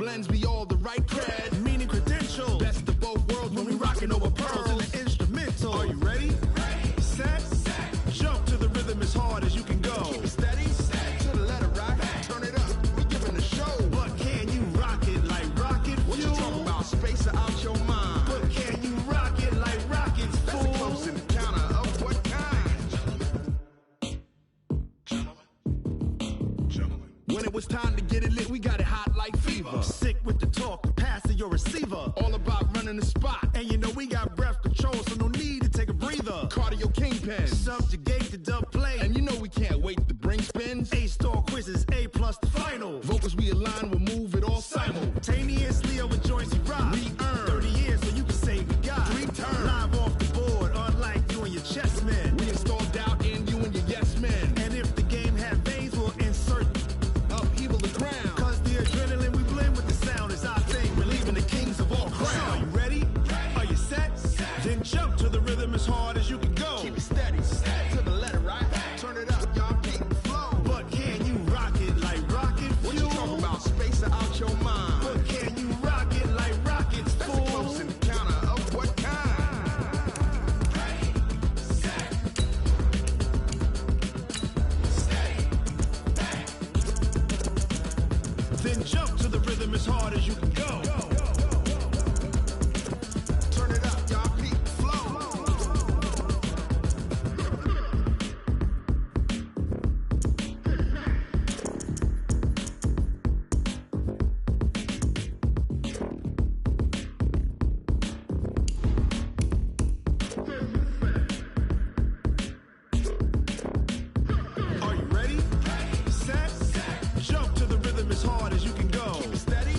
blends me all the right cred, meaning credentials. Best of both worlds when we rockin' over pearls in the instrumental. Are you ready? Ready. Set. Jump to the rhythm as hard as you can go. Keep it steady. To the letter right. Turn it up. We giving the show. But can you rock it like rocket fuel? What you talking about? Space out your mind. But can you rock it like rockets, fool? That's a close encounter of what kind? Gentlemen. When it was time to get it lit, we got it hot like fever. Sick with the talk, the pass to your receiver. All about running the spot. And you know we got breath control, so no need to take a breather. Cardio kingpin. Subjugate the dub play. And you know we can't wait to bring spins. A-star quizzes, A+ the final. Vocals we align, we'll move it all simultaneously over joints we rock. We earn 30 years so you can say we got 3 turns. Live off the board, unlike you and your chess men. We install doubt in you and your yes men. And if the game had veins, we'll insert upheaval the ground. Cause the adrenaline we blend with the sound is our thing. Relieving the kings of all crowns. So are you ready? Are you set? Then jump to the rhythm as hard as you can go. Keep it steady. To the letter right. Turn it up, y'all keep the flow. But can you rock it like rocket fuel? What you talking about? Space out your mind. But can you rock it like rockets, fool? That's a close encounter of what kind? Ready, set, steady, back. Then jump to the rhythm as hard as you can go. Turn it up, y'all keep the flow. Are you ready? Set. Jump to the rhythm as hard as you can go. Keep it steady.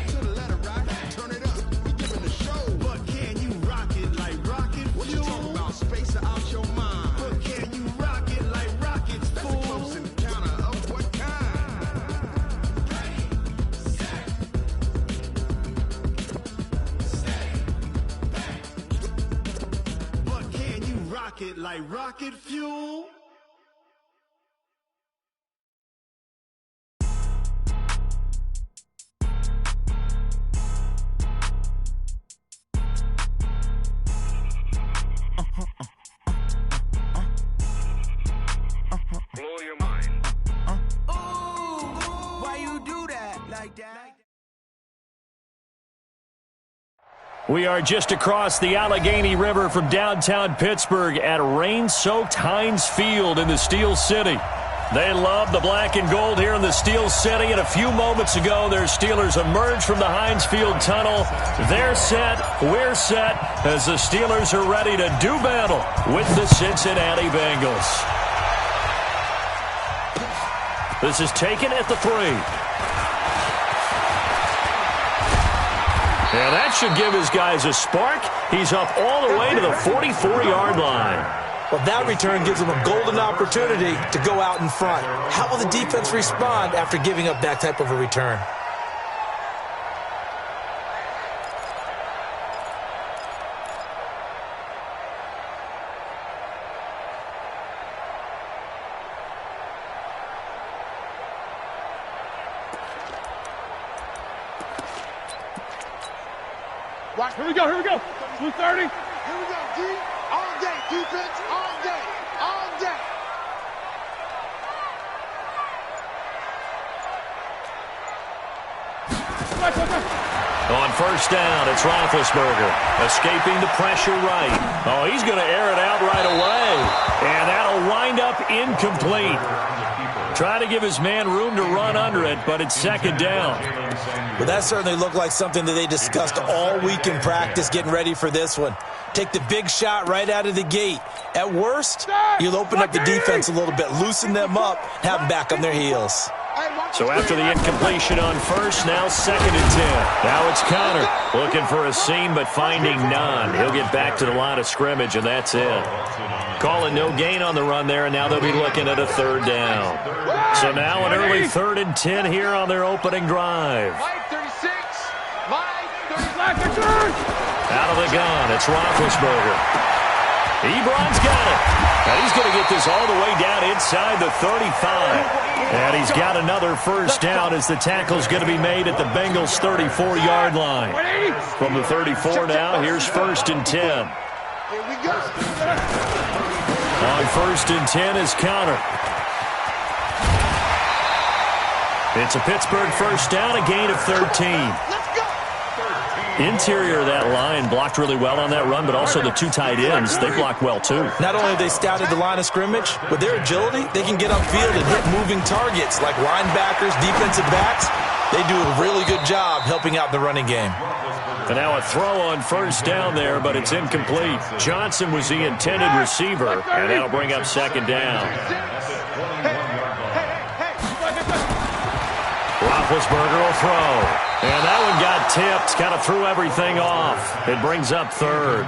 To the letter right. Turn it up. We giving the show. But can you rock it like rocket fuel? What you talking about? Space out your mind. But can you rock it like rockets, fool? That's a close encounter of what kind? Ready, set, steady, back. But can you rock it like rocket fuel? Blow your mind. Why you do that like that? We are just across the Allegheny River from downtown Pittsburgh at rain-soaked Heinz Field in the Steel City. They love the black and gold here in the Steel City, and a few moments ago, their Steelers emerged from the Heinz Field tunnel. They're set, we're set, as the Steelers are ready to do battle with the Cincinnati Bengals. This is taken at the 3. And that should give his guys a spark. He's up all the way to the 44-yard line. Well, that return gives them a golden opportunity to go out in front. How will the defense respond after giving up that type of a return? Watch, here we go. 230. Here we go, D. All day, defense, all day, all day. On first down, it's Roethlisberger, escaping the pressure right. Oh, he's going to air it out right away. And that'll wind up incomplete. Trying to give his man room to run under it, but it's second down. Well, that certainly looked like something that they discussed all week in practice, getting ready for this one. Take the big shot right out of the gate. At worst, you'll open up the defense a little bit, loosen them up, have them back on their heels. So after the incompletion on first, now 2nd and 10. Now it's Connor looking for a seam but finding none. He'll get back to the line of scrimmage, and that's it. Calling no gain on the run there, and now they'll be looking at a 3rd down. So now an early 3rd and 10 here on their opening drive. Mike 36, Mike 35. Out of the gun, it's Roethlisberger. Ebron's got it. And he's going to get this all the way down inside the 35. And he's got another first down as the tackle's going to be made at the Bengals' 34-yard line. From the 34 now, here's 1st and 10. Here we go. On 1st and 10 is Connor. It's a Pittsburgh first down, a gain of 13. Interior of that line blocked really well on that run, but also the 2 tight ends, they blocked well too. Not only have they scouted the line of scrimmage, with their agility, they can get upfield and hit moving targets like linebackers, defensive backs. They do a really good job helping out the running game. And now a throw on first down there, but it's incomplete. Johnson was the intended receiver, and that'll bring up 2nd down. Roethlisberger will throw. And that one got tipped, kind of threw everything off. It brings up 3rd.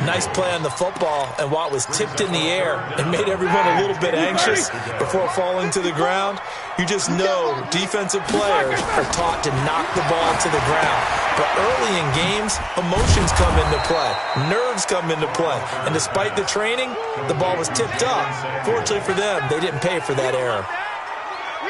Nice play on the football, and while it was tipped in the air and made everyone a little bit anxious before falling to the ground, you just know defensive players are taught to knock the ball to the ground. But early in games, emotions come into play. Nerves come into play. And despite the training, the ball was tipped up. Fortunately for them, they didn't pay for that error.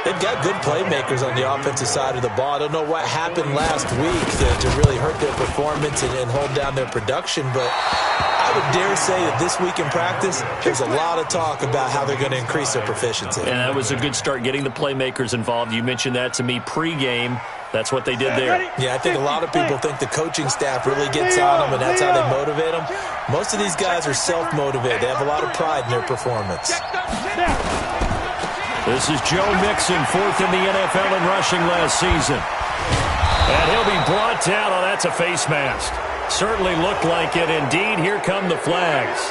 They've got good playmakers on the offensive side of the ball. I don't know what happened last week to really hurt their performance and hold down their production, but I would dare say that this week in practice, there's a lot of talk about how they're going to increase their proficiency. And that was a good start getting the playmakers involved. You mentioned that to me pregame. That's what they did there. Yeah, I think a lot of people think the coaching staff really gets on them, and that's how they motivate them. Most of these guys are self-motivated. They have a lot of pride in their performance. This is Joe Mixon, 4th in the NFL in rushing last season. And he'll be brought down. Oh, that's a face mask. Certainly looked like it. Indeed, here come the flags.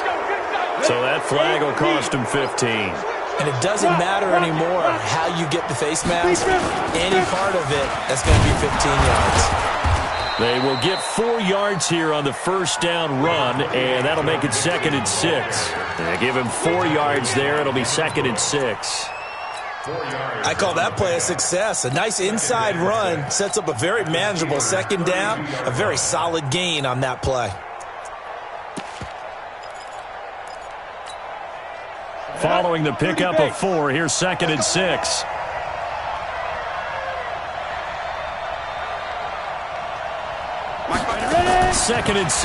So that flag will cost him 15. And it doesn't matter anymore how you get the face mask. Any part of it, that's going to be 15 yards. They will get 4 yards here on the first down run, and that'll make it 2nd and 6. They give him 4 yards there. It'll be 2nd and 6. I call that play a success. A nice inside run sets up a very manageable 2nd down, a very solid gain on that play. Following the pickup of 4, here's 2nd and 6. Second and 6.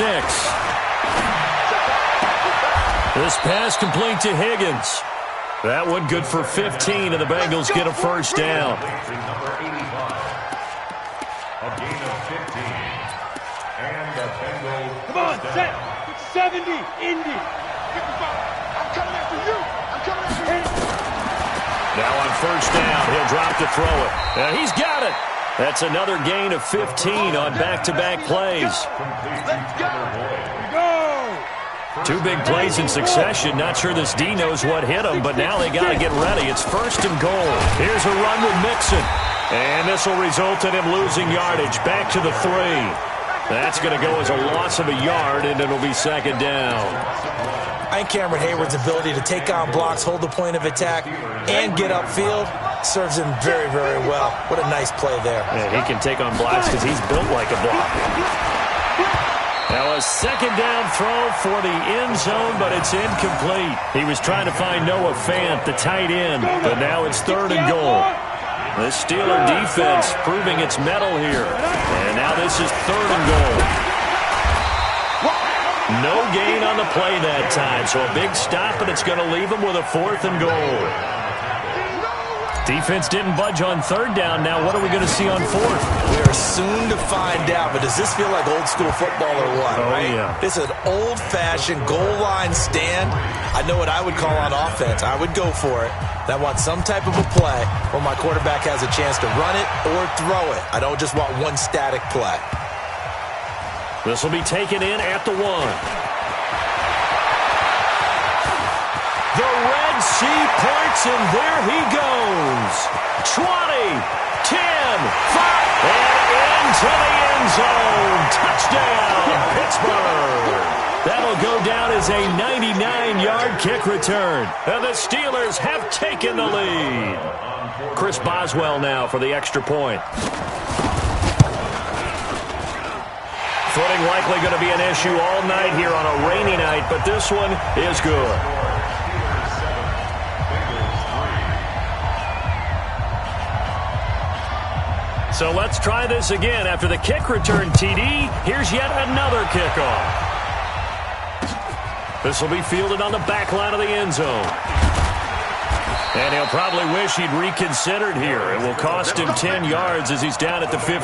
This pass complete to Higgins. That one good for 15, and the Bengals get a first down. A gain of 15. And the Bengals. Come on, set. 70, Indy. I'm coming after you. I'm coming after you. Now on first down, he'll drop to throw it. And he's got it. That's another gain of 15 on back-to-back plays. Let's go. Two big plays in succession. Not sure this D knows what hit him, but now they got to get ready. It's 1st and goal. Here's a run with Mixon. And this will result in him losing yardage. Back to the 3. That's going to go as a loss of a yard, and it'll be 2nd down. I think Cameron Hayward's ability to take on blocks, hold the point of attack, and get upfield serves him very, very well. What a nice play there. Yeah, he can take on blocks because he's built like a block. Now a 2nd down throw for the end zone, but it's incomplete. He was trying to find Noah Fant, the tight end, but now it's 3rd and goal. The Steeler defense proving its mettle here. And now this is 3rd and goal. No gain on the play that time, so a big stop, and it's going to leave him with a 4th and goal. Defense didn't budge on 3rd down. Now what are we going to see on 4th? We are soon to find out, but does this feel like old school football or what? Oh, right? yeah. This is an old-fashioned goal line stand. I know what I would call on offense. I would go for it. I want some type of a play where my quarterback has a chance to run it or throw it. I don't just want one static play. This will be taken in at the 1. The Red Sea parts, and there he goes. 20, 10, 5, and into the end zone. Touchdown, Pittsburgh. That'll go down as a 99-yard kick return. And the Steelers have taken the lead. Chris Boswell now for the extra point. Footing likely going to be an issue all night here on a rainy night, but this one is good. So let's try this again. After the kick return TD, here's yet another kickoff. This will be fielded on the back line of the end zone. And he'll probably wish he'd reconsidered here. It will cost him 10 yards as he's down at the 15.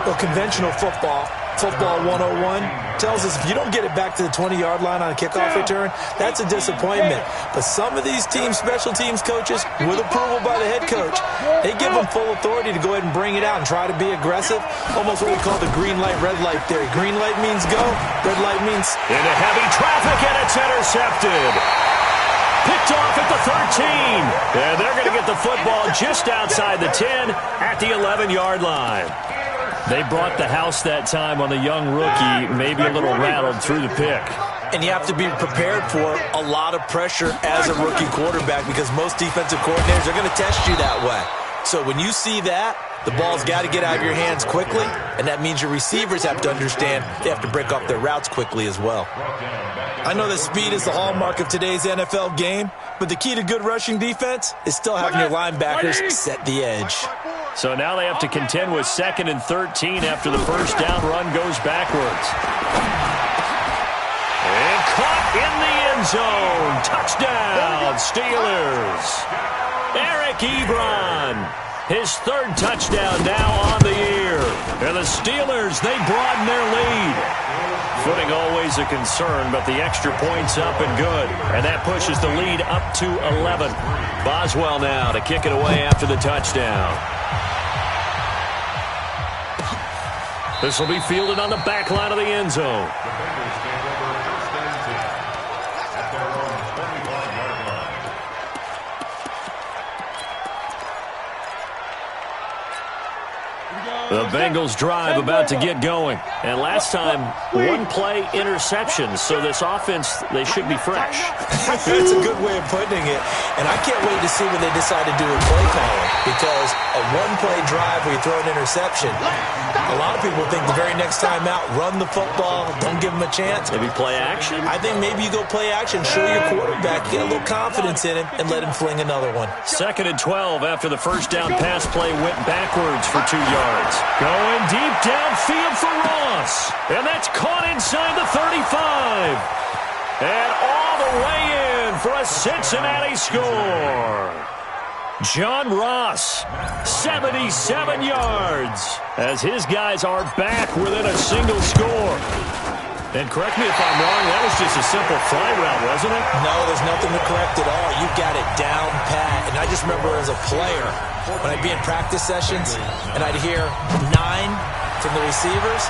Well, conventional football 101, tells us if you don't get it back to the 20-yard line on a kickoff return, that's a disappointment. But some of these teams, special teams coaches, with approval by the head coach, they give them full authority to go ahead and bring it out and try to be aggressive. Almost what we call the green light, red light theory. Green light means go, red light means... Into heavy traffic, and it's intercepted. Picked off at the 13. And they're going to get the football just outside the 10 at the 11-yard line. They brought the house that time on the young rookie, maybe a little rattled through the pick. And you have to be prepared for a lot of pressure as a rookie quarterback because most defensive coordinators are going to test you that way. So when you see that, the ball's got to get out of your hands quickly, and that means your receivers have to understand they have to break off their routes quickly as well. I know that speed is the hallmark of today's NFL game, but the key to good rushing defense is still having your linebackers set the edge. So now they have to contend with 2nd and 13 after the first down run goes backwards. And caught in the end zone. Touchdown, Steelers. Eric Ebron, his 3rd touchdown now on the year. And the Steelers, they broaden their lead. Footing always a concern, but the extra point's up and good. And that pushes the lead up to 11. Boswell now to kick it away after the touchdown. This will be fielded on the back line of the end zone. The Bengals take over 1st and 10 at their own 25-yard line. The Bengals drive about to get going. And last time, 1-play interception. So this offense, they should be fresh. That's a good way of putting it. And I can't wait to see when they decide to do a play calling. Because a 1-play drive where you throw an interception, a lot of people think the very next time out, run the football, don't give them a chance. Maybe play action? I think maybe you go play action, show your quarterback, get a little confidence in him, and let him fling another one. 2nd and 12 after the first down pass play went backwards for 2 yards. Going deep downfield for Ross. And that's caught inside the 35. And all the way in for a Cincinnati score. John Ross, 77 yards, as his guys are back within a single score. And correct me if I'm wrong, that was just a simple fly route, wasn't it? No, there's nothing to correct at all. You've got it down pat. And I just remember as a player, when I'd be in practice sessions, and I'd hear 9 from the receivers,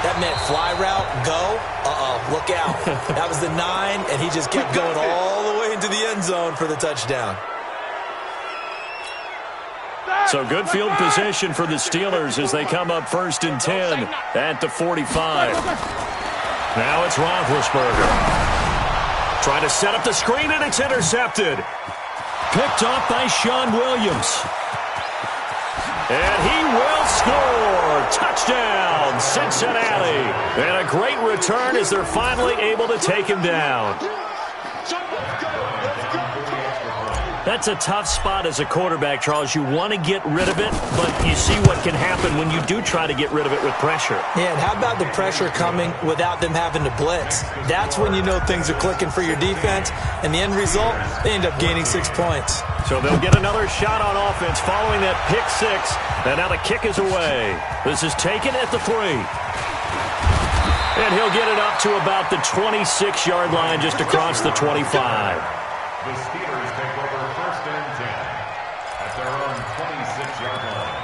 that meant fly route, go, look out. That was the 9, and he just kept going all the way into the end zone for the touchdown. So good field position for the Steelers as they come up 1st and 10 at the 45. Now it's Roethlisberger. Trying to set up the screen, and it's intercepted. Picked off by Sean Williams. And he will score. Touchdown, Cincinnati. And a great return as they're finally able to take him down. That's a tough spot as a quarterback, Charles. You want to get rid of it, but you see what can happen when you do try to get rid of it with pressure. Yeah, and how about the pressure coming without them having to blitz? That's when you know things are clicking for your defense, and the end result, they end up gaining 6 points. So they'll get another shot on offense following that pick 6, and now the kick is away. This is taken at the 3. And he'll get it up to about the 26-yard line just across the 25. The Steelers take over 1st and 10 at their own 26-yard line.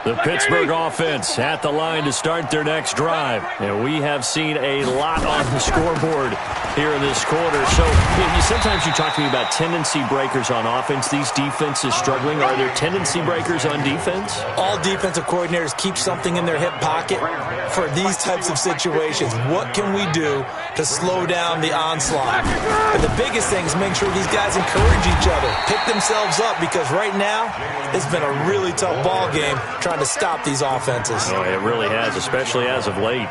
The Pittsburgh offense at the line to start their next drive. And we have seen a lot on the scoreboard here in this quarter. So sometimes you talk to me about tendency breakers on offense. These defenses struggling. Are there tendency breakers on defense? All defensive coordinators keep something in their hip pocket for these types of situations. What can we do to slow down the onslaught? And the biggest thing is make sure these guys encourage each other, pick themselves up, because right now it's been a really tough ball game trying to stop these offenses. Oh, it really has, especially as of late.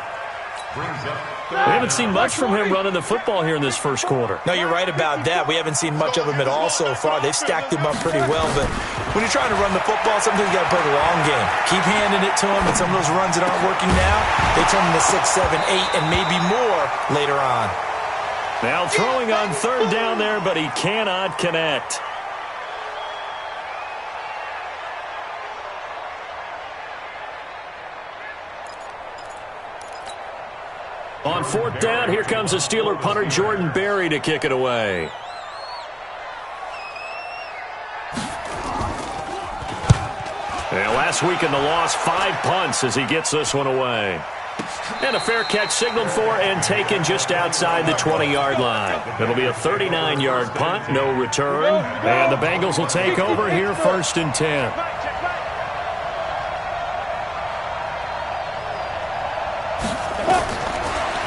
We haven't seen much from him running the football here in this first quarter. No, you're right about that. We haven't seen much of him at all so far. They've stacked him up pretty well, but when you're trying to run the football, sometimes you got to play the long game. Keep handing it to him, and some of those runs that aren't working now, they turn into 6, 7, 8, and maybe more later on. Now throwing on third down there, but he cannot connect. On fourth down, here comes the Steeler punter Jordan Berry to kick it away. And last week in the loss, 5 punts as he gets this one away. And a fair catch signaled for and taken just outside the 20-yard line. It'll be a 39-yard punt, no return. And the Bengals will take over here first and 10.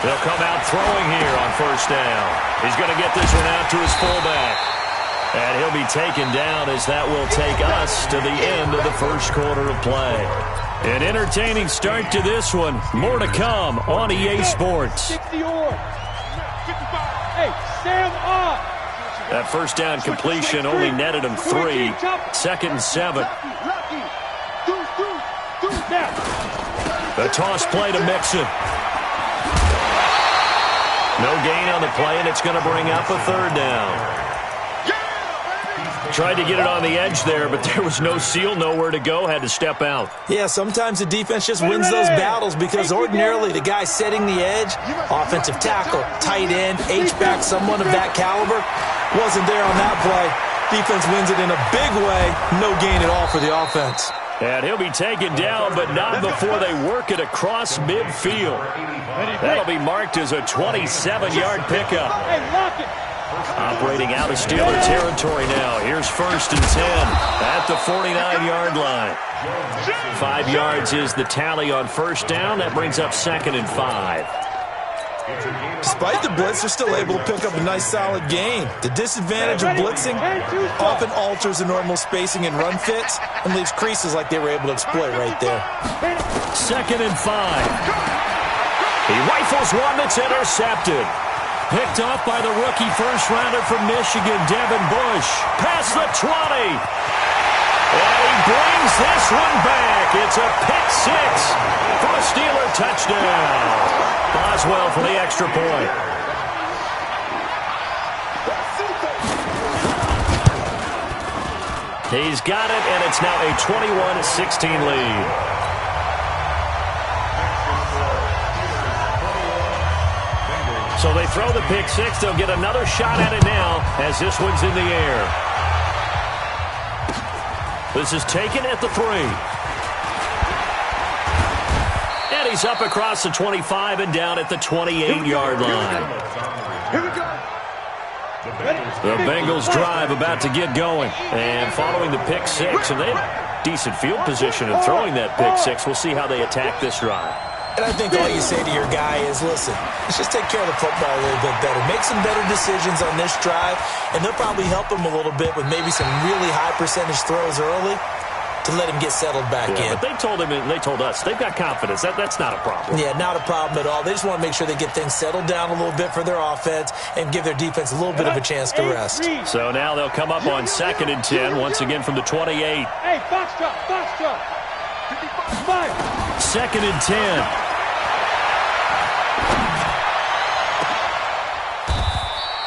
They'll come out throwing here on first down. He's going to get this one out to his fullback. And he'll be taken down as that will take us to the end of the first quarter of play. An entertaining start to this one. More to come on EA Sports. That first down completion only netted him 3. Second and 7. The toss play to Mixon. No gain on the play, and it's going to bring up a third down. Tried to get it on the edge there, but there was no seal, nowhere to go, had to step out. Yeah, sometimes the defense just wins those battles because ordinarily the guy setting the edge, offensive tackle, tight end, H-back, someone of that caliber, wasn't there on that play. Defense wins it in a big way, no gain at all for the offense. And he'll be taken down, but not before they work it across midfield. That'll be marked as a 27-yard pickup. Operating out of Steeler territory now. Here's first and 10 at the 49-yard line. 5 yards is the tally on first down. That brings up second and 5. Despite the blitz, they're still able to pick up a nice solid gain. The disadvantage of blitzing often alters the normal spacing and run fits and leaves creases like they were able to exploit right there. Second and 5. He rifles one that's intercepted. Picked off by the rookie first-rounder from Michigan, Devin Bush. Past the 20. And he brings this one back. It's a pick 6 for a Steeler touchdown. Boswell for the extra point. He's got it, and it's now a 21-16 lead. So they throw the pick 6. They'll get another shot at it now as this one's in the air. This is taken at the 3. And he's up across the 25 and down at the 28-yard line. The Bengals drive about to get going. And following the pick 6, and they have decent field position in throwing that pick 6. We'll see how they attack this drive. And I think all you say to your guy is, listen, let's just take care of the football a little bit better. Make some better decisions on this drive, and they'll probably help him a little bit with maybe some really high percentage throws early to let him get settled back in. But they told him and they told us they've got confidence. That's not a problem. Yeah, not a problem at all. They just want to make sure they get things settled down a little bit for their offense and give their defense a little bit of a chance to rest. So now they'll come up on second and 10, once again from the 28. Hey, box drop. Second and 10.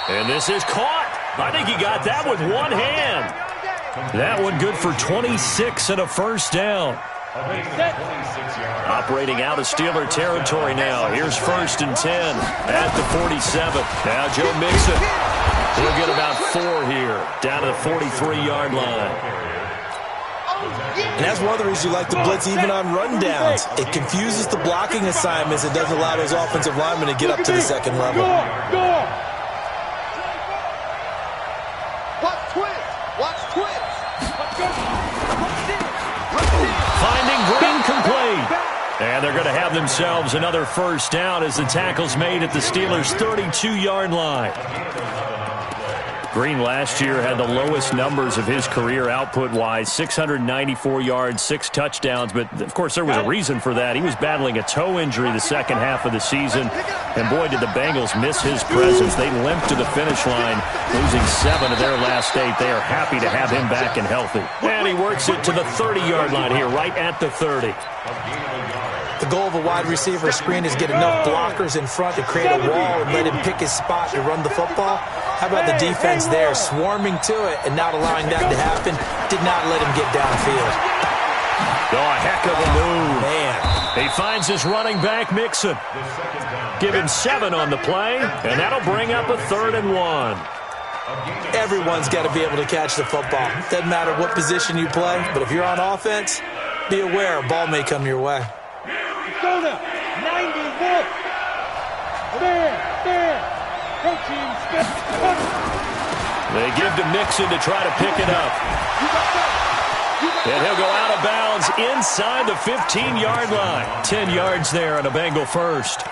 And this is caught. I think he got that with one hand. That one good for 26 and a first down. Operating out of Steeler territory now. Here's first and 10 at the 47. Now Joe Mixon. He'll get about 4 here. Down to the 43-yard line. And that's one of the reasons you like to blitz even on rundowns. It confuses the blocking assignments. It doesn't allow those offensive linemen to get up to the second level. And they're going to have themselves another first down as the tackle's made at the Steelers' 32-yard line. Green last year had the lowest numbers of his career output-wise, 694 yards, 6 touchdowns. But, of course, there was a reason for that. He was battling a toe injury the second half of the season. And, boy, did the Bengals miss his presence. They limped to the finish line, losing 7 of their last 8. They are happy to have him back and healthy. And he works it to the 30-yard line here, right at the 30. The goal of a wide receiver screen is get enough blockers in front to create a wall and let him pick his spot to run the football. How about the defense there, swarming to it and not allowing that to happen? Did not let him get downfield. Oh, a heck of a move. Man. He finds his running back, Mixon. Give him 7 on the play, and that'll bring up a 3rd and 1. Everyone's got to be able to catch the football. Doesn't matter what position you play, but if you're on offense, be aware a ball may come your way. Arizona, 91. There. Coaching step. They give to Mixon to try to pick it up. And he'll go out of bounds inside the 15-yard line. 10 yards there on a Bengal first.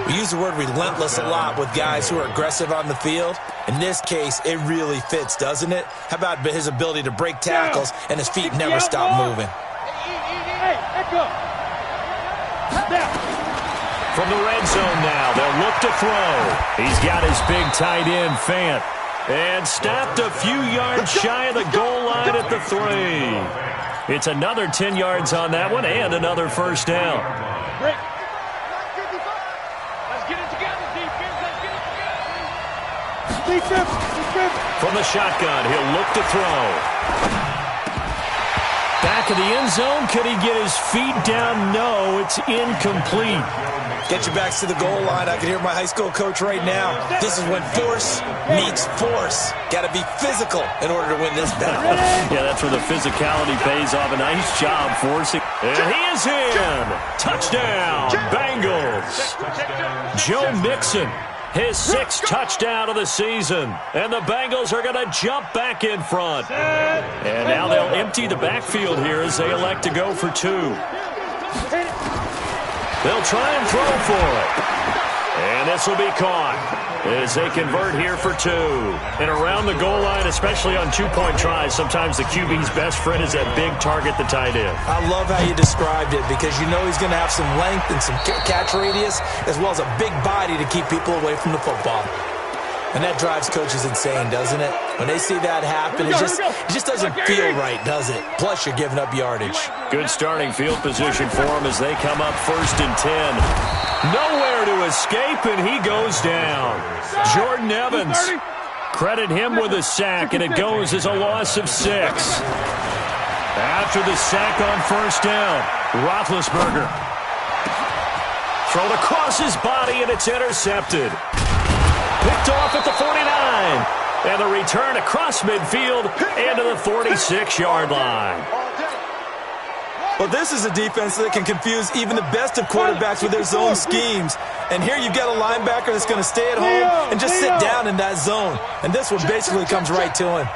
We use the word relentless a lot with guys who are aggressive on the field. In this case, it really fits, doesn't it? How about his ability to break tackles and his feet never stop moving? Hey, echo. From the red zone now, they'll look to throw. He's got his big tight end, Fant. And stopped a few yards shy of the goal line at the 3. It's another 10 yards on that one and another first down. Break. Let's get it together, defense. Let's get it together. Defense. From the shotgun, he'll look to throw. Back of the end zone. Could he get his feet down? No, it's incomplete. Get your backs to the goal line. I can hear my high school coach right now. This is when force meets force. Got to be physical in order to win this battle. Yeah, that's where the physicality pays off. A nice job forcing. And he is in. Touchdown, Bengals. Joe Mixon, his 6th touchdown of the season. And the Bengals are going to jump back in front. And now they'll empty the backfield here as they elect to go for 2. They'll try and throw for it. And this will be caught as they convert here for 2. And around the goal line, especially on 2-point tries, sometimes the QB's best friend is that big target, the tight end. I love how you described it because you know he's going to have some length and some catch radius as well as a big body to keep people away from the football. And that drives coaches insane, doesn't it? When they see that happen, it just doesn't feel right, does it? Plus, you're giving up yardage. Good starting field position for him as they come up 1st and 10. Nowhere to escape, and he goes down. Jordan Evans. Credit him with a sack, and it goes as a loss of 6. After the sack on 1st down, Roethlisberger. Thrown across his body, and it's intercepted. Picked off at the 49. And the return across midfield into the 46-yard line. Well, this is a defense that can confuse even the best of quarterbacks with their zone schemes. And here you've got a linebacker that's going to stay at home and just sit down in that zone. And this one basically comes right to him.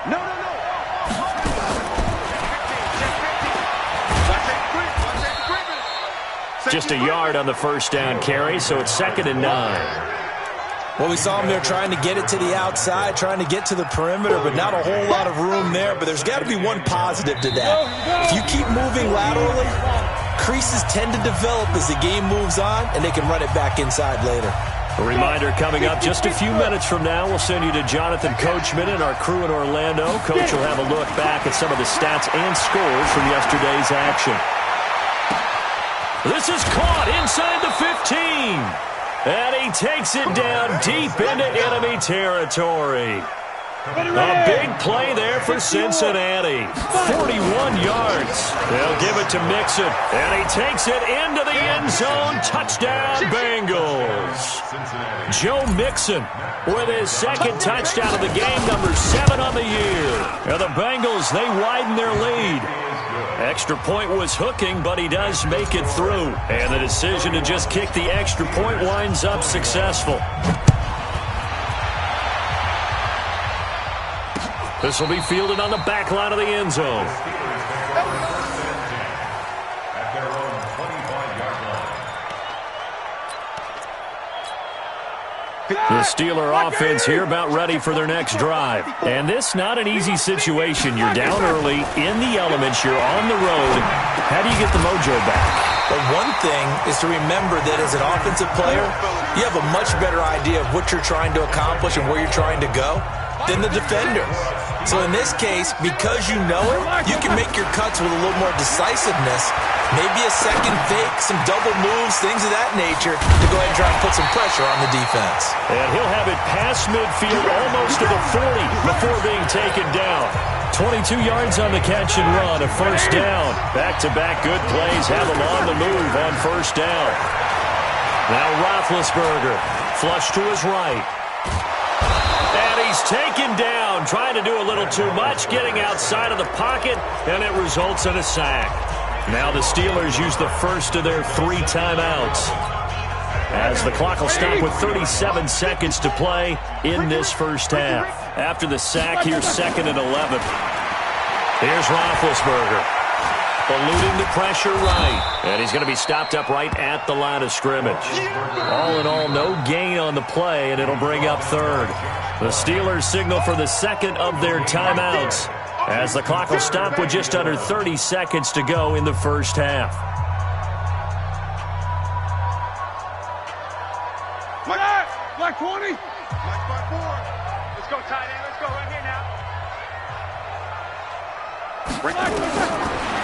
Just a yard on the 1st down carry, so it's 2nd and 9. Well, we saw him there trying to get it to the outside, trying to get to the perimeter, but not a whole lot of room there. But there's got to be one positive to that. If you keep moving laterally, creases tend to develop as the game moves on, and they can run it back inside later. A reminder coming up just a few minutes from now. We'll send you to Jonathan Coachman and our crew in Orlando. Coach will have a look back at some of the stats and scores from yesterday's action. This is caught inside the 15. And he takes it down deep into enemy territory. A big play there for Cincinnati. 41 yards. They'll give it to Mixon. And he takes it into the end zone. Touchdown, Bengals. Joe Mixon with his 2nd touchdown of the game, number 7 on the year. And the Bengals, they widen their lead. Extra point was hooking, but he does make it through. And the decision to just kick the extra point winds up successful. This will be fielded on the back line of the end zone. At their own 25. The Steeler offense here about ready for their next drive. And this not an easy situation. You're down early, in the elements, you're on the road. How do you get the mojo back? But one thing is to remember that as an offensive player, you have a much better idea of what you're trying to accomplish and where you're trying to go than the defender. So in this case, because you know it, you can make your cuts with a little more decisiveness, maybe a second fake, some double moves, things of that nature, to go ahead and try and put some pressure on the defense. And he'll have it past midfield, almost to the 40 before being taken down. 22 yards on the catch and run, a first down. Back-to-back good plays have him on the move on first down. Now Roethlisberger, flush to his right. And he's taken down, trying to do a little too much, getting outside of the pocket, and it results in a sack. Now the Steelers use the first of their 3 timeouts, as the clock will stop with 37 seconds to play in this first half. After the sack, here's 2nd and 11. Here's Roethlisberger, eluding the pressure right, and he's going to be stopped up right at the line of scrimmage. All in all, no gain on the play, and it'll bring up 3rd. The Steelers signal for the second of their timeouts, as the clock will stop with just under 30 seconds to go in the first half. Black 20. Black 4. Let's go, tight end. Let's go right here now.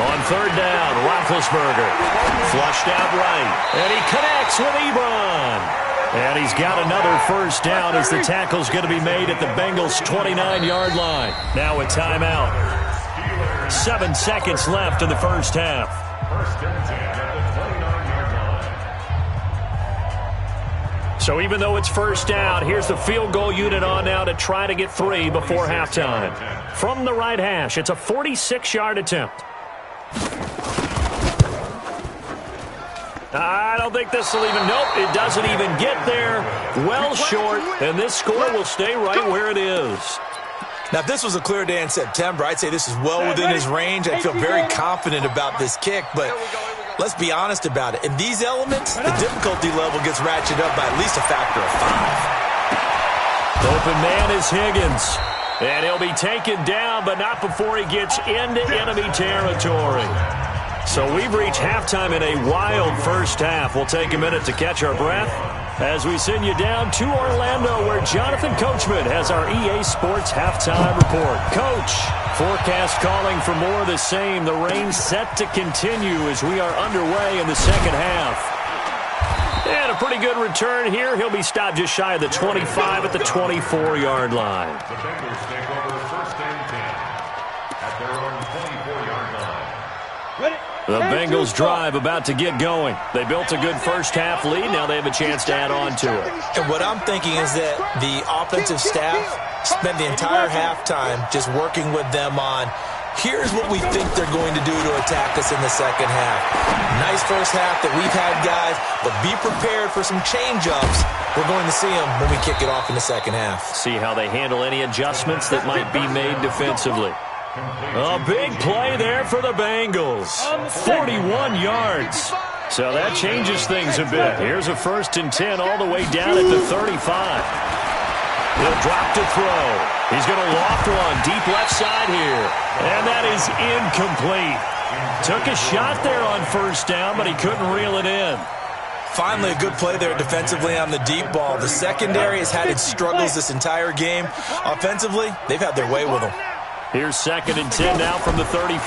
On 3rd down, Roethlisberger flushed out right, and he connects with Ebron. And he's got another first down as the tackle's going to be made at the Bengals' 29-yard line. Now a timeout. 7 seconds left in the first half. First and 10 at the 29-yard line. So even though it's first down, here's the field goal unit on now to try to get 3 before halftime. From the right hash, it's a 46-yard attempt. I don't think this will even, nope, it doesn't even get there. Well short, and this score will stay right where it is. Now, if this was a clear day in September, I'd say this is well within his range. I'd feel very confident about this kick, but let's be honest about it. In these elements, the difficulty level gets ratcheted up by at least a factor of 5. Open man is Higgins, and he'll be taken down, but not before he gets into enemy territory. So we've reached halftime in a wild first half. We'll take a minute to catch our breath as we send you down to Orlando, where Jonathan Coachman has our EA Sports halftime report. Coach, forecast calling for more of the same. The rain set to continue as we are underway in the second half. And a pretty good return here. He'll be stopped just shy of the 25 at the 24-yard line. The Bengals take over 1st and 10 at their own 24-yard line. The Bengals drive about to get going. They built a good first half lead. Now they have a chance to add on to it. And what I'm thinking is that the offensive staff spent the entire halftime just working with them on, here's what we think they're going to do to attack us in the second half. Nice first half that we've had, guys, but be prepared for some change-ups. We're going to see them when we kick it off in the second half. See how they handle any adjustments that might be made defensively. A big play there for the Bengals. 41 yards. So that changes things a bit. Here's a 1st and 10 all the way down at the 35. He'll drop to throw. He's going to loft one deep left side here. And that is incomplete. Took a shot there on first down, but he couldn't reel it in. Finally, a good play there defensively on the deep ball. The secondary has had its struggles this entire game. Offensively, they've had their way with them. Here's 2nd and 10 now from the 35.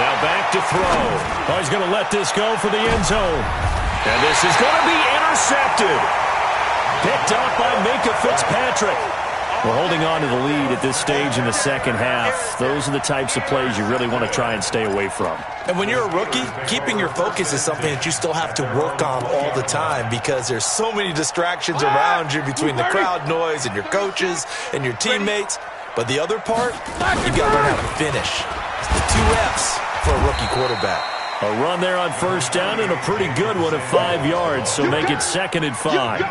Now back to throw. Oh, he's going to let this go for the end zone. And this is going to be intercepted. Picked off by Minkah Fitzpatrick. We're holding on to the lead at this stage in the second half. Those are the types of plays you really want to try and stay away from. And when you're a rookie, keeping your focus is something that you still have to work on all the time, because there's so many distractions around you between the crowd noise and your coaches and your teammates. But the other part, you've got to learn how to finish. It's the 2 F's for a rookie quarterback. A run there on first down and a pretty good one of 5 yards, so make it 2nd and 5.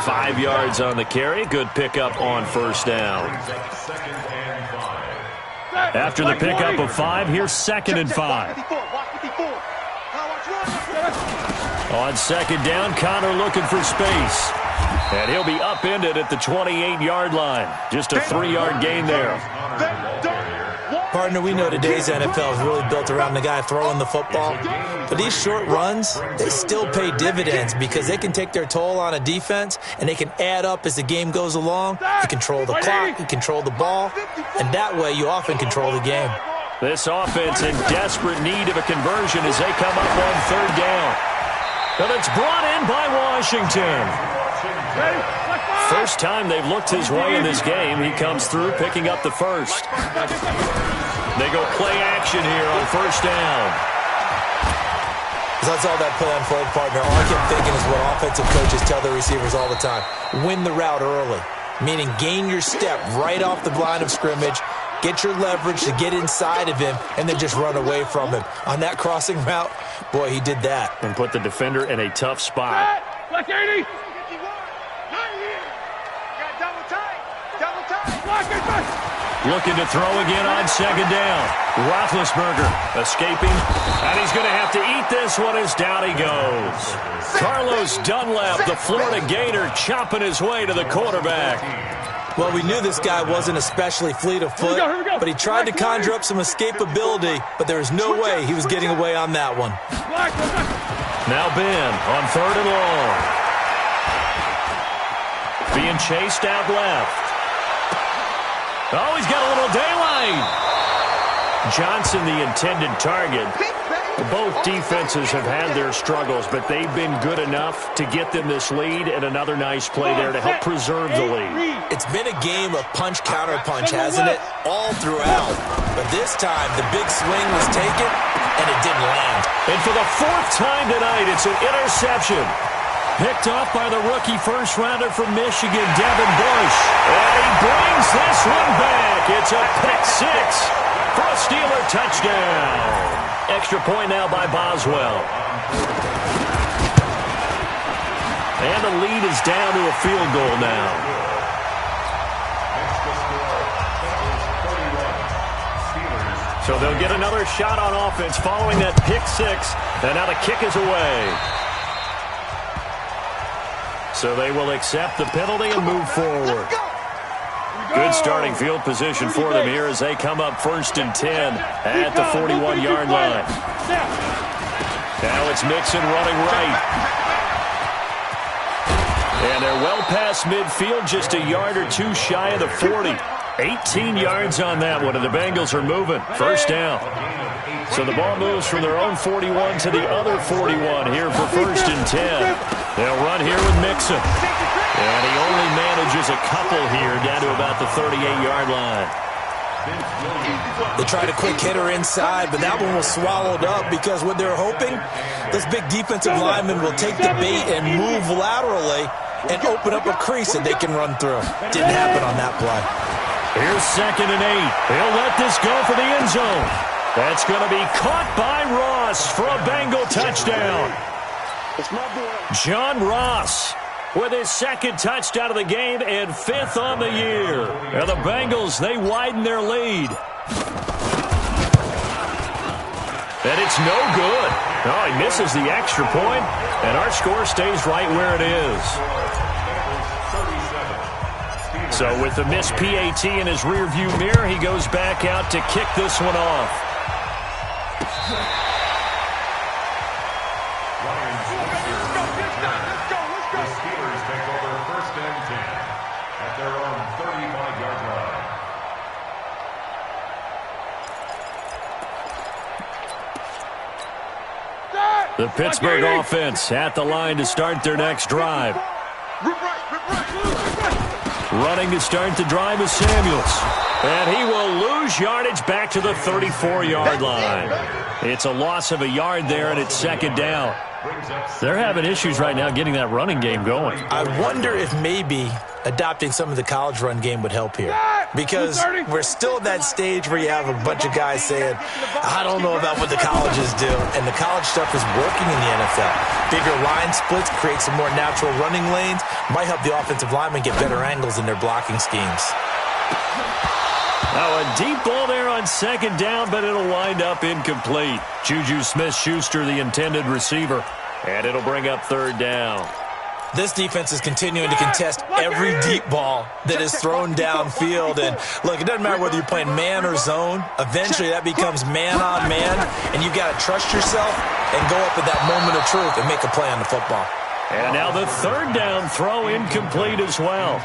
5 yards on the carry. Good pickup on first down. After the pickup of 5, here's 2nd and 5. On second down, Connor looking for space. And he'll be upended at the 28-yard line. Just a 3-yard gain there. Partner, we know today's NFL is really built around the guy throwing the football. But these short runs, they still pay dividends because they can take their toll on a defense, and they can add up as the game goes along. You control the clock, you control the ball, and that way you often control the game. This offense in desperate need of a conversion as they come up on third down. But it's brought in by Washington. First time they've looked his way in this game. He comes through picking up the first. They go play action here on first down. As I saw that play unfold, partner, all I kept thinking is what offensive coaches tell their receivers all the time. Win the route early, meaning gain your step right off the line of scrimmage, get your leverage to get inside of him, and then just run away from him. On that crossing route, boy, he did that. And put the defender in a tough spot. Black 80. Looking to throw again on second down. Roethlisberger escaping, and he's going to have to eat this one as down he goes. Carlos Dunlap, the Florida Gator, chopping his way to the quarterback. Well, we knew this guy wasn't especially fleet of foot, but he tried to conjure up some escapability, but there was no way he was getting away on that one. Now Ben on third and long. Being chased out left. Oh, he's got a little daylight. Johnson, the intended target. Both defenses have had their struggles, but they've been good enough to get them this lead, and another nice play there to help preserve the lead. It's been a game of punch-counter-punch, hasn't it? All throughout. But this time, the big swing was taken, and it didn't land. And for the fourth time tonight, it's an interception. Picked off by the rookie first-rounder from Michigan, Devin Bush. And he brings this one back. It's a pick six for a Steeler touchdown. Extra point now by Boswell. And the lead is down to a field goal now. So they'll get another shot on offense following that pick six. And now the kick is away. So they will accept the penalty and move forward. Good starting field position for them here as they come up 1st and 10 at the 41-yard line. Now it's Mixon running right. And they're well past midfield, just a yard or two shy of the 40. 18 yards on that one, and the Bengals are moving. First down. So the ball moves from their own 41 to the other 41 here for 1st and 10. They'll run here with Mixon. And he only manages a couple here down to about the 38-yard line. They tried a quick hitter inside, but that one was swallowed up because what they're hoping, this big defensive lineman will take the bait and move laterally and open up a crease that they can run through. Didn't happen on that play. Here's 2nd and 8. He'll let this go for the end zone. That's going to be caught by Ross for a Bengal touchdown. John Ross with his 2nd touchdown of the game and 5th on the year. And the Bengals, they widen their lead. And it's no good. Oh, he misses the extra point, and our score stays right where it is. So with the missed PAT in his rearview mirror, he goes back out to kick this one off. The Steelers take over 1st and 10 at their own 35-yard line. The Pittsburgh offense at the line to start their next drive. Running to start the drive is Samuels. And he will lose yardage back to the 34-yard line. It's a loss of a yard there, and it's 2nd down. They're having issues right now getting that running game going. I wonder if maybe adopting some of the college run game would help here. Because we're still at that stage where you have a bunch of guys saying, I don't know about what the colleges do. And the college stuff is working in the NFL. Bigger line splits, create some more natural running lanes. Might help the offensive linemen get better angles in their blocking schemes. Now a deep ball there on 2nd down, but it'll wind up incomplete. Juju Smith-Schuster, the intended receiver. And it'll bring up third down. This defense is continuing to contest every deep ball that is thrown downfield. And, look, it doesn't matter whether you're playing man or zone. Eventually, that becomes man-on-man, and you've got to trust yourself and go up at that moment of truth and make a play on the football. And now the third down throw incomplete as well.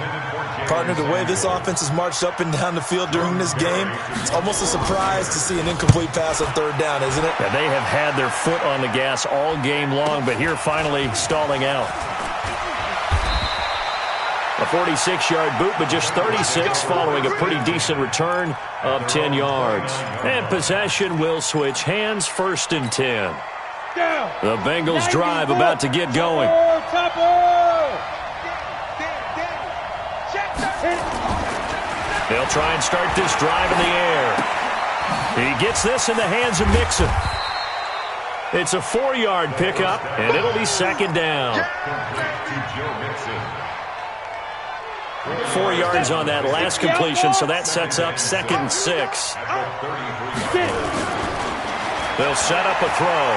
Partner, the way this offense has marched up and down the field during this game, it's almost a surprise to see an incomplete pass on third down, isn't it? Yeah, they have had their foot on the gas all game long, but here finally stalling out. A 46-yard boot, but just 36 following a pretty decent return of 10 yards. And possession will switch hands, 1st and 10. The Bengals drive about to get going. They'll try and start this drive in the air. He gets this in the hands of Mixon. It's a 4-yard pickup, and it'll be 2nd down. 4 yards on that last completion, so that sets up 2nd and 6. They'll set up a throw.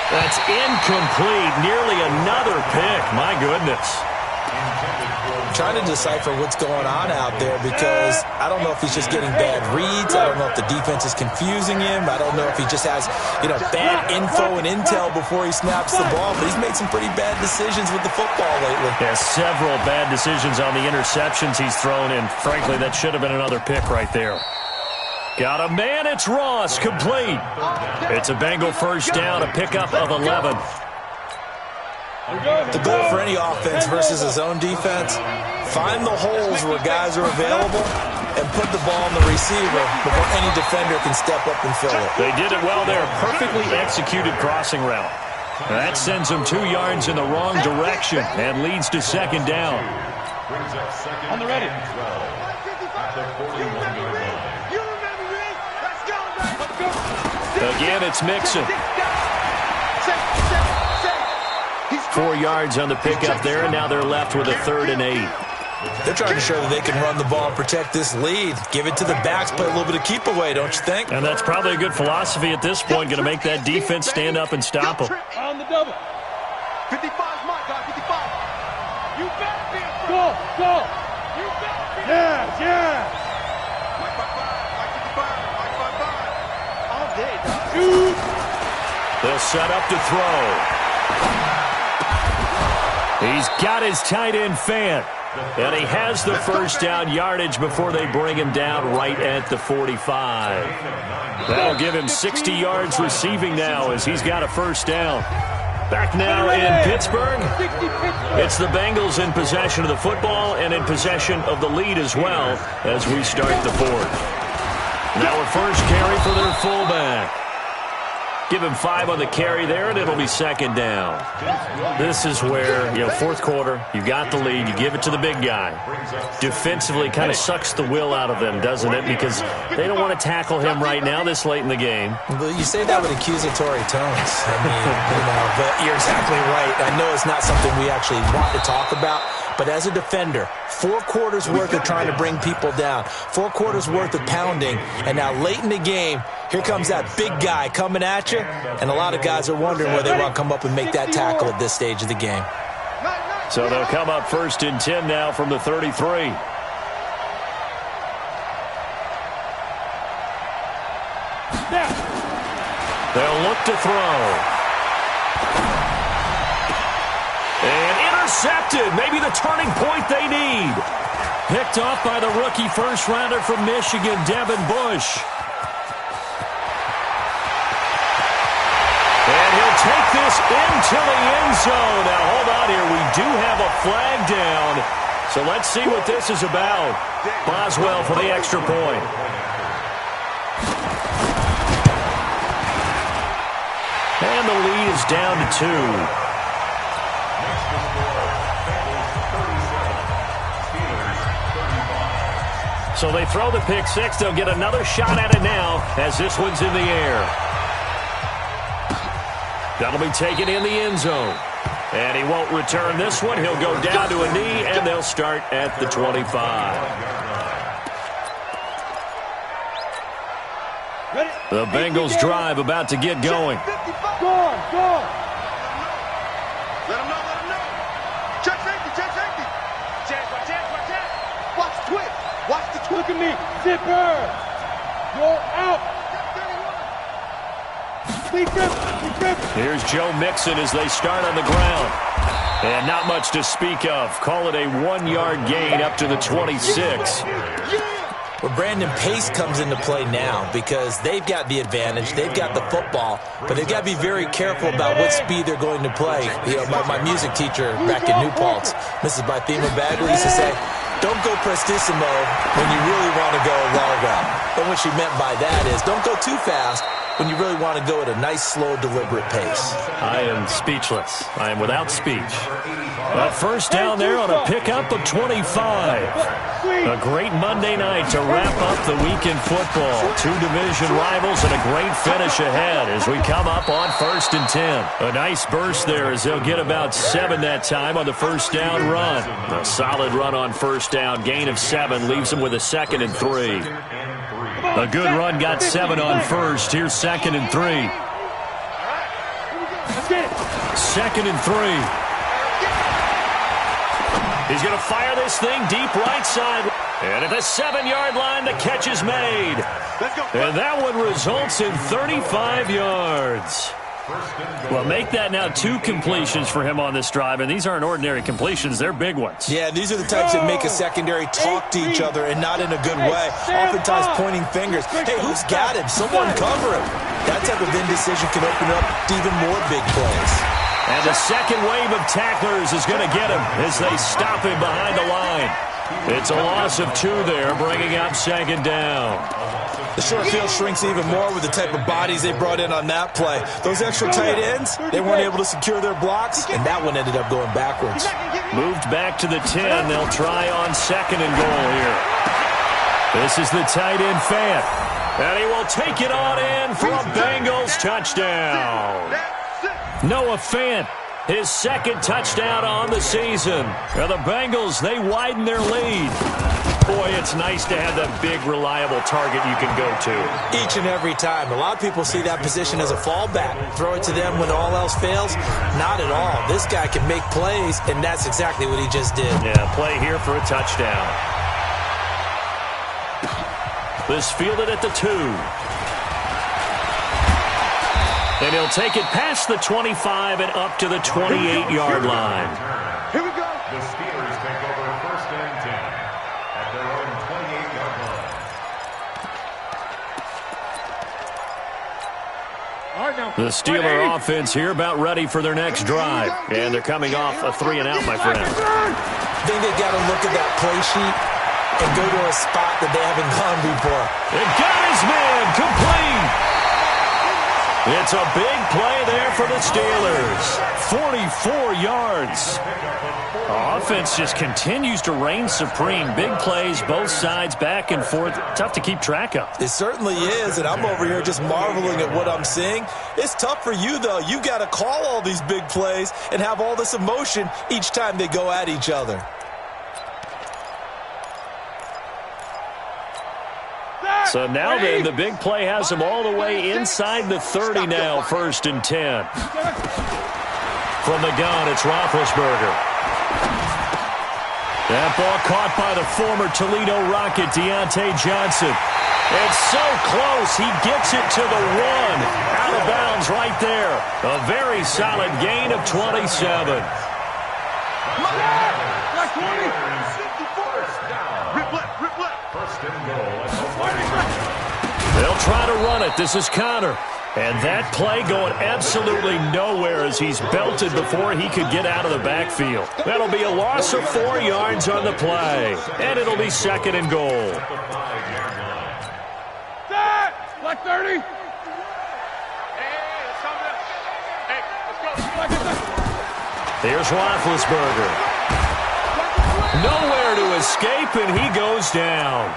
That's incomplete. Nearly another pick. My goodness. Trying to decipher what's going on out there because I don't know if he's just getting bad reads. I don't know if the defense is confusing him. I don't know if he just has, bad info and intel before he snaps the ball. But he's made some pretty bad decisions with the football lately. Yeah, several bad decisions on the interceptions he's thrown, and frankly, that should have been another pick right there. Got a man, it's Ross, complete. It's a Bengal 1st down, a pickup of 11. The goal for any offense versus his own defense, find the holes where guys are available and put the ball on the receiver before any defender can step up and fill it. They did it well there, perfectly executed crossing route. That sends them 2 yards in the wrong direction and leads to 2nd down. On the ready. Again, it's Mixon. 4 yards on the pickup there, and now they're left with a 3rd and 8. They're trying to show that they can run the ball and protect this lead. Give it to the backs, play a little bit of keep away, don't you think? And that's probably a good philosophy at this point, going to make that defense stand up and stop them. On the double. 55 my guy, 55. You better be a Go, go. You better be yeah. Like 55, like 55. All day, dog. They'll set up to throw. He's got his tight end Fant. And he has the 1st down yardage before they bring him down right at the 45. That'll give him 60 yards receiving now as he's got a 1st down. Back now in Pittsburgh. It's the Bengals in possession of the football and in possession of the lead as well as we start the 4th. Now a 1st carry for their fullback. Give him 5 on the carry there, and it'll be 2nd down. This is where, 4th quarter, you got the lead, you give it to the big guy. Defensively, kind of sucks the will out of them, doesn't it? Because they don't want to tackle him right now this late in the game. Well, you say that with accusatory tones. I mean, but you're exactly right. I know it's not something we actually want to talk about, but as a defender, 4 quarters worth of trying to bring people down, 4 quarters worth of pounding, and now late in the game, here comes that big guy coming at you, and a lot of guys are wondering whether they want to come up and make that tackle at this stage of the game. So they'll come up 1st and 10 now from the 33. They'll look to throw. And intercepted. Maybe the turning point they need. Picked off by the rookie 1st-rounder from Michigan, Devin Bush. And he'll take this into the end zone. Now, hold on here. We do have a flag down. So let's see what this is about. Boswell for the extra point. And the lead is down to 2. So they throw the pick 6. They'll get another shot at it now as this one's in the air. That'll be taken in the end zone. And he won't return this one. He'll go down to a knee, and they'll start at the 25. Ready? The Bengals drive about to get going. Go on, go on. Let him know, let him know. Check safety, check safety. Chance. Watch the twist. Watch the twist. Look at me. Zipper. You're out. Here's Joe Mixon as they start on the ground. And not much to speak of. Call it a 1-yard gain up to the 26. Well, Brandon, pace comes into play now because they've got the advantage. They've got the football, but they've got to be very careful about what speed they're going to play. You know, my music teacher back in New Paltz, Mrs. Bythema Bagley, used to say, don't go prestissimo when you really want to go largo. And what she meant by that is don't go too fast when you really want to go at a nice, slow, deliberate pace. I am speechless. I am without speech. A first down there on a pickup of 25. A great Monday night to wrap up the week in football. 2 division rivals and a great finish ahead as we come up on 1st and 10. A nice burst there as they'll get about 7 that time on the first down run. A solid run on first down. Gain of 7 leaves them with a 2nd and 3. A good run got 7 on first. Here's 2nd and 3. 2nd and 3. He's going to fire this thing deep right side. And at the 7-yard line, the catch is made. And that one results in 35 yards. Well, make that now 2 completions for him on this drive, and these aren't ordinary completions. They're big ones. Yeah, these are the types that make a secondary talk to each other and not in a good way. Oftentimes pointing fingers. Hey, who's got him? Someone cover him. That type of indecision can open up to even more big plays. And the second wave of tacklers is going to get him as they stop him behind the line. It's a loss of 2 there, bringing up 2nd down. The short field shrinks even more with the type of bodies they brought in on that play. Those extra tight ends, they weren't able to secure their blocks, and that one ended up going backwards. Moved back to the 10. They'll try on 2nd and goal here. This is the tight end Fant. And he will take it on in for a Bengals touchdown. Noah Fant, his 2nd touchdown on the season. Now the Bengals, they widen their lead. Boy, it's nice to have that big, reliable target you can go to. Each and every time. A lot of people see that position as a fallback. Throw it to them when all else fails. Not at all. This guy can make plays, and that's exactly what he just did. Yeah, play here for a touchdown. This fielded at the 2. And he'll take it past the 25 and up to the 28-yard line. Here we go. The Steelers take over 1st and 10 at their own 28-yard line. The Steeler offense here about ready for their next drive. And they're coming off a 3-and-out, my friend. I think they've got to look at that play sheet and go to a spot that they haven't gone before. It got his man complete. It's a big play there for the Steelers. 44 yards. Offense just continues to reign supreme. Big plays, both sides, back and forth. Tough to keep track of. It certainly is, and I'm over here just marveling at what I'm seeing. It's tough for you, though. You've got to call all these big plays and have all this emotion each time they go at each other. So now then, the big play has them all the way inside the 30 now, 1st and 10. From the gun, it's Roethlisberger. That ball caught by the former Toledo Rocket, Deontay Johnson. It's so close, he gets it to the 1. Out of bounds right there. A very solid gain of 27. They'll try to run it. This is Connor. And that play going absolutely nowhere as he's belted before he could get out of the backfield. That'll be a loss of 4 yards on the play. And it'll be 2nd and goal. Black 30. Here's Roethlisberger. Nowhere to escape, and he goes down.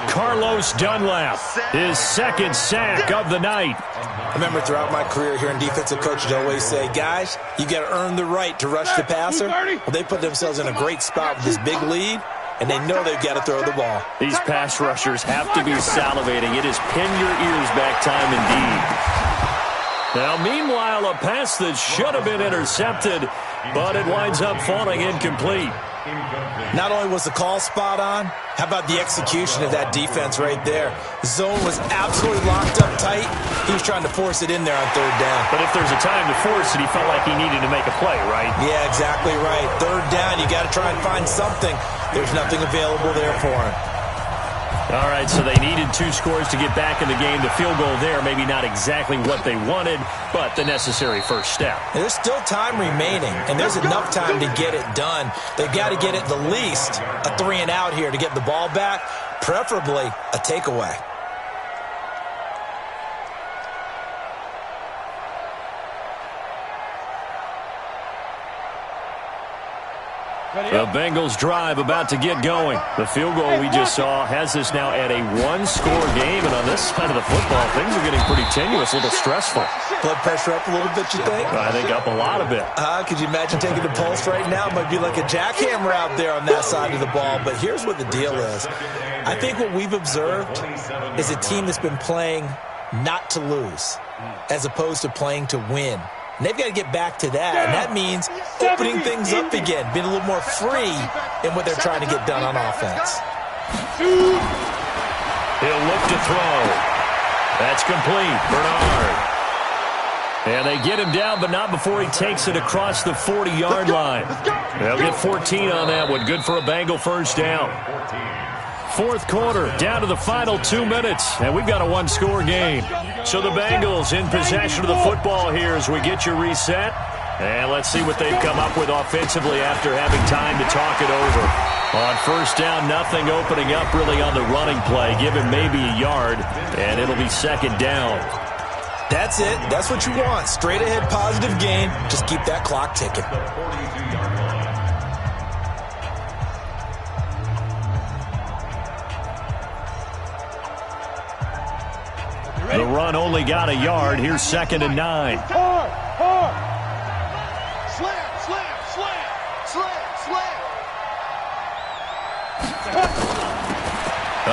Carlos Dunlap, his 2nd sack of the night. I remember throughout my career here in defensive coaches always say, guys, you got to earn the right to rush the passer. Well, they put themselves in a great spot with this big lead, and they know they've got to throw the ball. These pass rushers have to be salivating. It is pin your ears back time indeed. Now, meanwhile, a pass that should have been intercepted, but it winds up falling incomplete. Not only was the call spot on, how about the execution of that defense right there? Zone was absolutely locked up tight. He was trying to force it in there on third down. But if there's a time to force it, he felt like he needed to make a play, right? Yeah, exactly right. Third down, you got to try and find something. There's nothing available there for him. All right, so they needed 2 scores to get back in the game. The field goal there, maybe not exactly what they wanted, but the necessary first step. There's still time remaining, and there's enough time to get it done. They've got to get at the least a 3-and-out here to get the ball back, preferably a takeaway. The Bengals drive about to get going. The field goal we just saw has us now at a 1-score game, and on this side of the football, things are getting pretty tenuous, a little stressful. Blood pressure up a little bit, you think? I think up a lot of it. Could you imagine taking the pulse right now? It might be like a jackhammer out there on that side of the ball, but here's what the deal is. I think what we've observed is a team that's been playing not to lose as opposed to playing to win. And they've got to get back to that, and that means opening things up again, being a little more free in what they're trying to get done on offense. He'll look to throw. That's complete. Bernard. And they get him down, but not before he takes it across the 40-yard line. They'll get 14 on that one. Good for a Bengal first down. Fourth quarter, down to the final 2 minutes, and we've got a 1-score game. So the Bengals in possession of the football here as we get you reset. And let's see what they've come up with offensively after having time to talk it over. On first down, nothing opening up really on the running play. Give him maybe a yard, and it'll be second down. That's it. That's what you want. Straight ahead positive gain. Just keep that clock ticking. The run only got a yard. Here's 2nd and 9. Hard. Slam.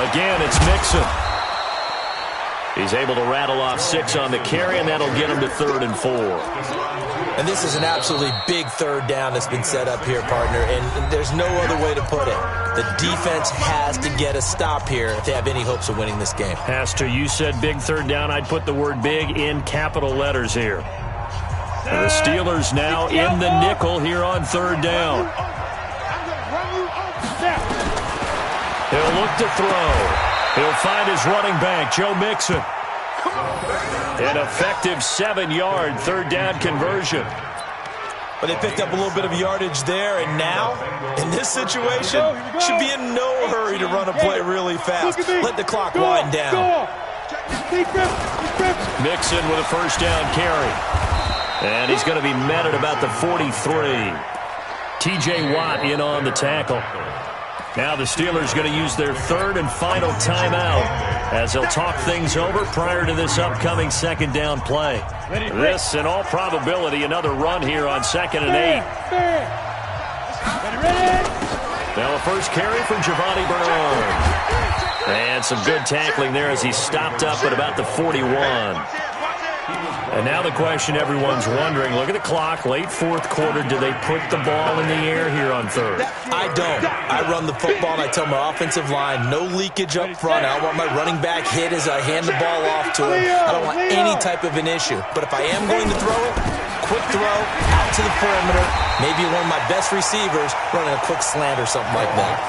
Again, it's Mixon. He's able to rattle off 6 on the carry, and that'll get him to 3rd and 4. And this is an absolutely big third down that's been set up here, partner, and there's no other way to put it. The defense has to get a stop here if they have any hopes of winning this game. Has to. You said big third down. I'd put the word big in capital letters here. And the Steelers now in the nickel here on third down. He'll look to throw. He'll find his running back, Joe Mixon. An effective 7-yard third down conversion. But they picked up a little bit of yardage there, and now, in this situation, should be in no hurry to run a play really fast. Let the clock wind down. Mixon with a first down carry. And he's going to be met at about the 43. T.J. Watt in on the tackle. Now the Steelers going to use their 3rd and final timeout as they'll talk things over prior to this upcoming second down play. This, in all probability, another run here on 2nd and 8. Now a first carry from Giovanni Bernard. And some good tackling there as he stopped up at about the 41. And now the question everyone's wondering, look at the clock, late fourth quarter, do they put the ball in the air here on third? I don't. I run the football and I tell my offensive line, no leakage up front. I don't want my running back hit as I hand the ball off to him. I don't want any type of an issue. But if I am going to throw it, quick throw, out to the perimeter, maybe one of my best receivers running a quick slant or something like that.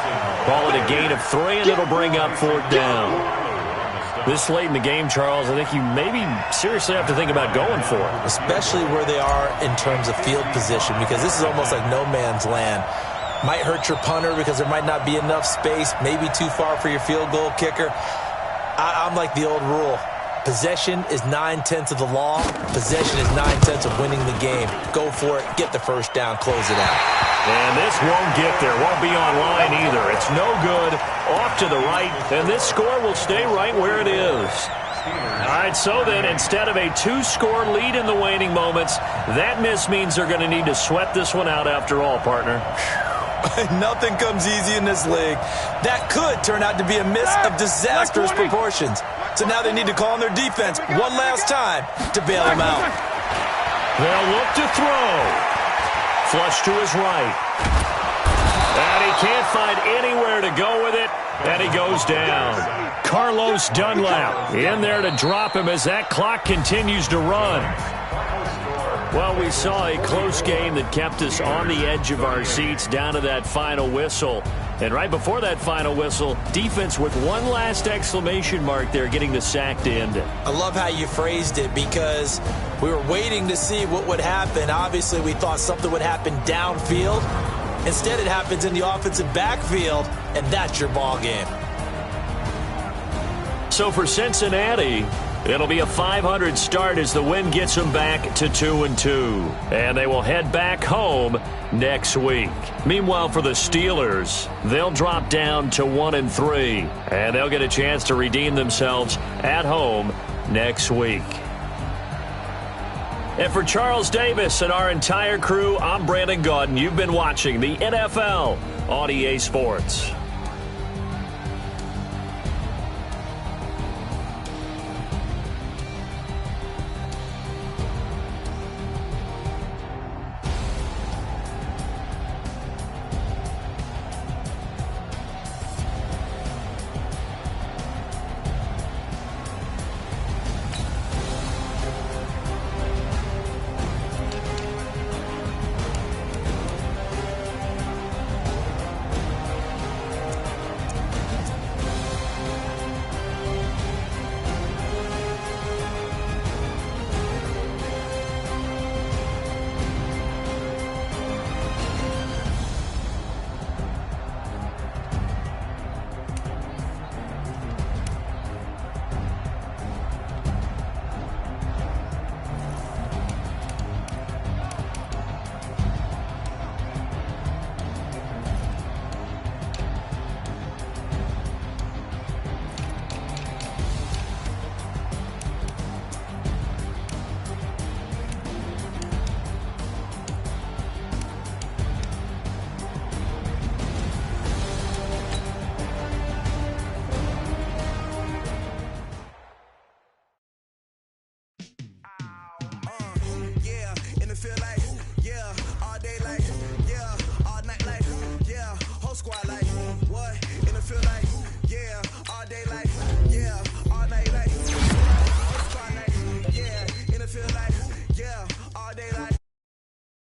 Call it a gain of 3, and it'll bring up 4th down. This late in the game, Charles, I think you maybe seriously have to think about going for it. Especially where they are in terms of field position, because this is almost like no man's land. Might hurt your punter because there might not be enough space, maybe too far for your field goal kicker. I'm like the old rule. Possession is 9/10 of the law. Possession is 9/10 of winning the game. Go for it. Get the first down. Close it out. And this won't get there. Won't be on line either. It's no good. Off to the right. And this score will stay right where it is. All right, so then instead of a 2-score lead in the waning moments, that miss means they're going to need to sweat this one out after all, partner. Nothing comes easy in this league. That could turn out to be a miss of disastrous proportions. So now they need to call on their defense one last time to bail them out. They'll look to throw. Flush to his right. And he can't find anywhere to go with it, and he goes down. Carlos Dunlap in there to drop him as that clock continues to run. Well, we saw a close game that kept us on the edge of our seats down to that final whistle. And right before that final whistle, defense with one last exclamation mark there, getting the sack to end it. I love how you phrased it, because we were waiting to see what would happen. Obviously, we thought something would happen downfield. Instead, it happens in the offensive backfield, and that's your ball game. So for Cincinnati, it'll be a .500 start as the win gets them back to 2-2. And they will head back home next week. Meanwhile, for the Steelers, they'll drop down to 1-3. And they'll get a chance to redeem themselves at home next week. And for Charles Davis and our entire crew, I'm Brandon Gaudin. You've been watching the NFL on EA Sports.